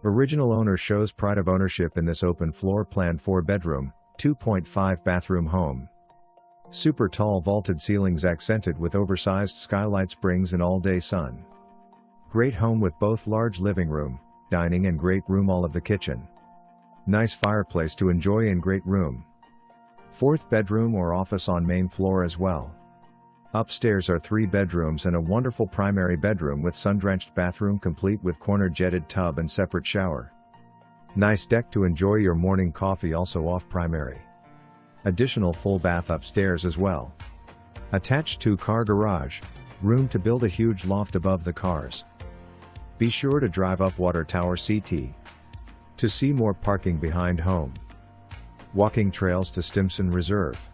Original owner shows pride of ownership in this open floor plan 4-bedroom, 2.5 bathroom home. Super tall vaulted ceilings accented with oversized skylights brings in all-day sun. Great home with both large living room, dining and great room, all of the kitchen. Nice fireplace to enjoy in great room. 4th bedroom or office on main floor as well. Upstairs are 3 bedrooms and a wonderful primary bedroom with sun-drenched bathroom complete with corner jetted tub and separate shower. Nice deck to enjoy your morning coffee, also off primary. Additional full bath upstairs as well. Attached 2-car garage, room to build a huge loft above the cars. Be sure to drive up Water Tower Ct to see more parking behind home. Walking trails to Stimson Reserve.